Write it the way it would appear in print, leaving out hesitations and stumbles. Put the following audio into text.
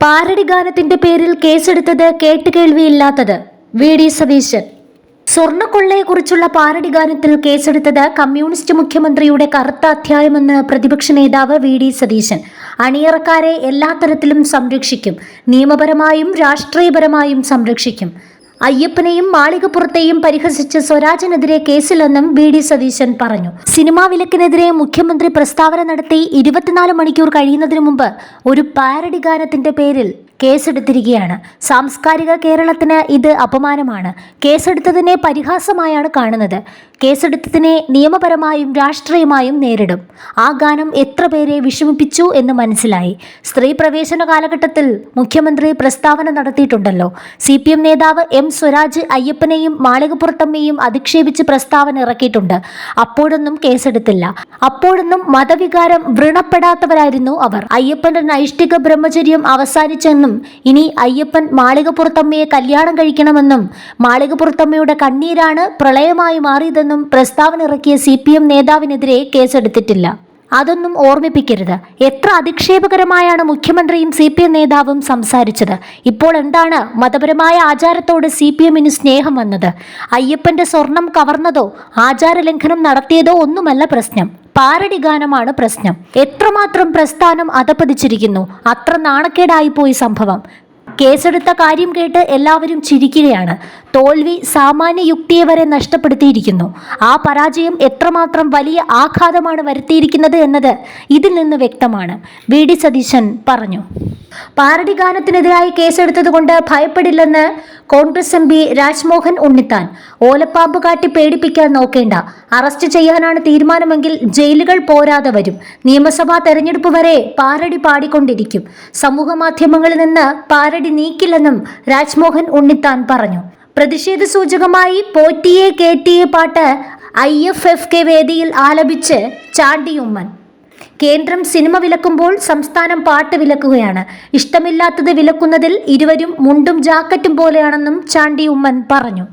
Parody ഗാനത്തിന്റെ പേരിൽ കേസെടുത്തത് കേട്ടുകേൾവിയില്ലാത്തത് വി ഡി സതീശൻ. സ്വർണ്ണക്കൊള്ളയെക്കുറിച്ചുള്ള പാരടി ഗാനത്തിൽ കേസെടുത്തത് കമ്മ്യൂണിസ്റ്റ് മുഖ്യമന്ത്രിയുടെ കറുത്ത അധ്യായമെന്ന് പ്രതിപക്ഷ നേതാവ് വി ഡി സതീശൻ. അണിയറക്കാരെ എല്ലാ തരത്തിലും സംരക്ഷിക്കും, നിയമപരമായും രാഷ്ട്രീയപരമായും സംരക്ഷിക്കും. അയ്യപ്പനെയും മാളികപ്പുറത്തെയും പരിഹസിച്ച് സ്വരാജിനെതിരെ കേസില്ലെന്നും വി ഡി സതീശൻ പറഞ്ഞു. സിനിമാ വിലക്കിനെതിരെ മുഖ്യമന്ത്രി പ്രസ്താവന നടത്തി 24 മണിക്കൂർ കഴിയുന്നതിനു മുമ്പ് ഒരു പാരഡി ഗാനത്തിന്റെ പേരിൽ കേസെടുത്തിരിക്കുകയാണ്. സാംസ്കാരിക കേരളത്തിന് ഇത് അപമാനമാണ്. കേസെടുത്തതിനെ പരിഹാസമായാണ് കാണുന്നത്. കേസെടുത്തതിനെ നിയമപരമായും രാഷ്ട്രീയമായും നേരിടും. ആ ഗാനം എത്ര പേരെ വിഷമിപ്പിച്ചു എന്ന് മനസ്സിലായി. സ്ത്രീ പ്രവേശന കാലഘട്ടത്തിൽ മുഖ്യമന്ത്രി പ്രസ്താവന നടത്തിയിട്ടുണ്ടല്ലോ. CPM നേതാവ് M സ്വരാജ് അയ്യപ്പനെയും മാളികപ്പുറത്തമ്മയും അധിക്ഷേപിച്ച് പ്രസ്താവന ഇറക്കിയിട്ടുണ്ട്. അപ്പോഴൊന്നും കേസെടുത്തില്ല. അപ്പോഴൊന്നും മതവികാരം വ്രണപ്പെടാത്തവരായിരുന്നു അവർ. അയ്യപ്പന്റെ നൈഷ്ഠിക ബ്രഹ്മചര്യം അവസാനിച്ചെന്നും ഇനി അയ്യപ്പൻ മാളികപ്പുറത്തമ്മയെ കല്യാണം കഴിക്കണമെന്നും മാളികപ്പുറത്തമ്മയുടെ കണ്ണീരാണ് പ്രളയമായി മാറിയതെന്നും പ്രസ്താവന ഇറക്കിയ CPM നേതാവിനെതിരെ കേസെടുത്തിട്ടില്ല. അതൊന്നും ഓർമ്മിപ്പിക്കരുത്. എത്ര അധിക്ഷേപകരമായാണ് മുഖ്യമന്ത്രിയും CPM നേതാവും സംസാരിച്ചത്. ഇപ്പോൾ എന്താണ് മതപരമായ ആചാരത്തോട് CPMന് സ്നേഹം വന്നത്? അയ്യപ്പന്റെ സ്വർണം കവർന്നതോ ആചാരലംഘനം നടത്തിയതോ ഒന്നുമല്ല പ്രശ്നം. പാരഡി ഗാനമാണ് പ്രശ്നം. എത്രമാത്രം പ്രസ്ഥാനം അധപ്പതിച്ചിരിക്കുന്നു. അത്ര നാണക്കേടായിപ്പോയി സംഭവം. കേസെടുത്ത കാര്യം കേട്ട് എല്ലാവരും ചിരിക്കുകയാണ്. തോൽവി സാമാന്യ യുക്തിയെ വരെ നഷ്ടപ്പെടുത്തിയിരിക്കുന്നു. ആ പരാജയം എത്രമാത്രം വലിയ ആഘാതമാണ് വരുത്തിയിരിക്കുന്നത് എന്നത് ഇതിൽ നിന്ന് വ്യക്തമാണ്, വി ഡി സതീശൻ പറഞ്ഞു. പാരഡി ഗാനത്തിനെതിരായി കേസെടുത്തതുകൊണ്ട് ഭയപ്പെടില്ലെന്ന് കോൺഗ്രസ് MP രാജ്മോഹൻ ഉണ്ണിത്താൻ. ഓലപ്പാമ്പ് കാട്ടി പേടിപ്പിക്കാൻ നോക്കേണ്ട. അറസ്റ്റ് ചെയ്യാനാണ് തീരുമാനമെങ്കിൽ ജയിലുകൾ പോരാതെ വരും. നിയമസഭാ തെരഞ്ഞെടുപ്പ് വരെ പാരഡി പാടിക്കൊണ്ടിരിക്കും. സമൂഹ മാധ്യമങ്ങളിൽ നിന്ന് പാരഡി നീക്കില്ലെന്നും രാജ്മോഹൻ ഉണ്ണിത്താൻ പറഞ്ഞു. പ്രതിഷേധ സൂചകമായി പോറ്റിയെ കേറ്റിയെ പാട്ട് IFFK വേദിയിൽ ആലപിച്ച് ചാണ്ടി ഉമ്മൻ. കേന്ദ്രം സിനിമ വിലക്കുമ്പോൾ സംസ്ഥാനം പാട്ട് വിലക്കുകയാണ്. ഇഷ്ടമില്ലാത്തത് വിലക്കുന്നതിൽ ഇരുവരും മുണ്ടും ജാക്കറ്റും പോലെയാണെന്നും ചാണ്ടി ഉമ്മൻ പറഞ്ഞു.